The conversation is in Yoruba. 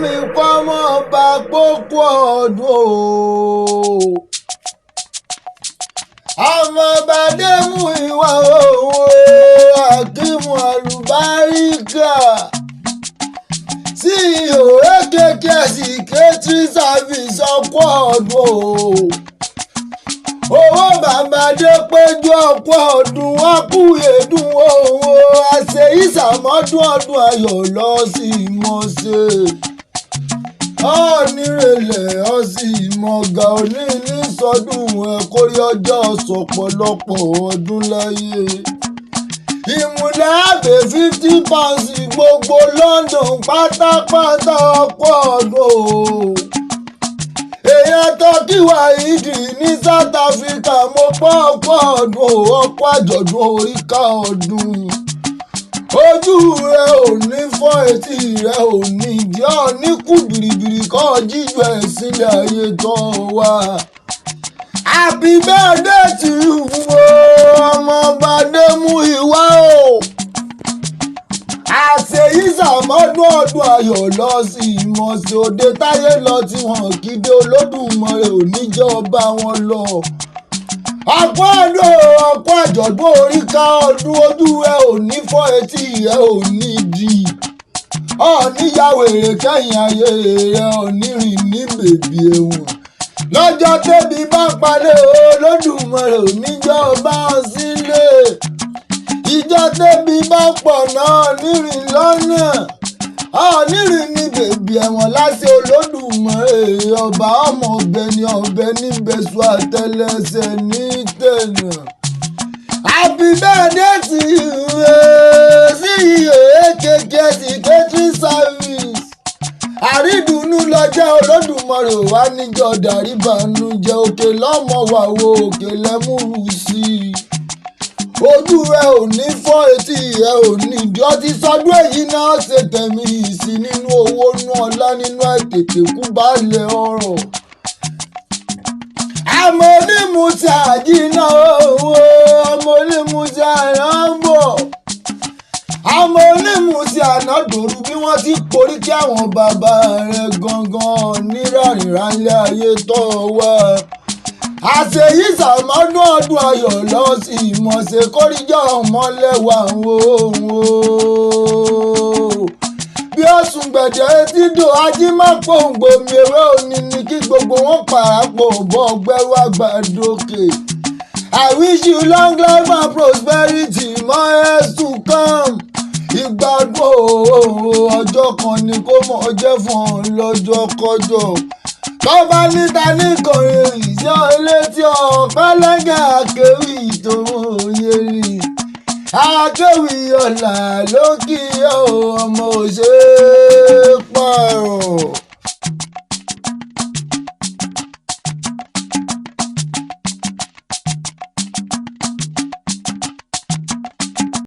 mi kọ́mọ́ bá pópó ọdún o. Ọmọ bàdé mú ìwà òun Akímù àlùbáríkà. CEO AKK Secretary Service ọkọ̀ ọdún o. Owó bàbá dé péjú ọ̀pọ̀ ọdún wá kú èdùn owó àṣẹ ìsàmọ́dún ọdún ayọ̀ lọ sí ìmọ̀ọ́sẹ̀. Ọ̀nìrẹ̀lẹ̀ ọ̀sì ìmọ̀ọ́gà òní ní sọdún ẹ̀kórí ọjọ́ sọ̀pọ̀lọpọ̀ ọdún láyé. Ìmùlẹ̀ àbẹ̀ 50 pounds gbogbo London pátápátá ọ̀pọ̀ ọdún o. Èèyàn tó kíwà ìdì ní South Africa mo pọ́ ọ̀pọ̀ ọdún ọ̀pọ̀ àjọ̀dún oríkà ọdún. Ojú rẹ ò ní fọ́, etí rẹ ò ní ìdí ọ̀ní kú bìrìbìrì kọ́ jíjọ ẹ̀ sílẹ̀ ayé tó wà. Happy birthday to you ọmọ bàdé mú ìwà o. Àṣeyí sàmọ́dún ọdún ayọ̀ lọ sí ìmọ̀ọ́sẹ̀ òde táyé lọ tí wọ́n kéde Olódùmarè oníjọba wọn lọ. Ọ̀pọ̀ ọdún ọ̀pọ̀ àjọ̀dún oríkà ọdún ojú ẹ ò ní fọ́, etí ẹ ò ní di. Ọ̀níyàwó èrè kẹ́yìn ayé rẹ ọ̀nírìn ní bèbí ẹ̀wọ̀n. Lọ́jọ́ tẹ́bi bá palẹ̀ Olódùmarè oníjọba sílé. Ìjọ tẹ́bi bá pọ̀ náà nírìn lọ́nà. Ọ̀nírìn ní bèbí ẹ̀wọ̀n láṣẹ Olódùmarè ọba ọmọ ọbẹ̀ ní ọbẹ̀ níbẹ̀sù àtẹlẹsẹ̀ ní tẹ̀nà. Happy birthday to you CEO AKK Secretary Service. Àrídùnnú lọ́jọ́ Olódùmarè wá níjọ́ dàrí bànújẹ́ òkè lọ́mọ wà wo òkè lẹ́múrú sí i. Ojú rẹ ò ní fọ́, etí rẹ ò ní ìdí ọtí sọdún èyí náà ṣe tẹ̀mí ìsìn nínú owó nú ọlá nínú àìtètè kú balẹ̀ ọ̀rọ̀. Àmọ́ onímù tí Ajina owó ọmọ onímù tí àràǹbọ̀. Àmọ́ onímù tí ànádòrú bí wọ́n ti porí kí àwọn bàbá rẹ̀ gangan nírànìrànlẹ̀ ayé tó wá. Àṣeyí sàmọ́dún ọdún ayọ̀ lọ sí ìmọ̀ọ́sẹ̀ kórìjọ́ ọmọlẹ́wà wò. Bí ó sùn gbẹ̀dẹ̀ etí dò ajímọ̀pọ̀ ògbòmí ewé òní ni kí gbogbo wọn parapọ̀ bọ́ gbẹ́rú àgbàdókè. I wish you long life and prosperity, more years to come. Ìgbàgbọ́ ọjọ́ kan ni kó mọ̀ jẹ́ fún ọ lọ́jọ́ kọjọ́. Tọ́ba níta ní kọrin ìṣọ́ létí ọ̀pẹ́lẹ́gà akéwì tó yé rí. Akéwì ọ̀la ló kí ọmọ òṣèré pààrọ̀.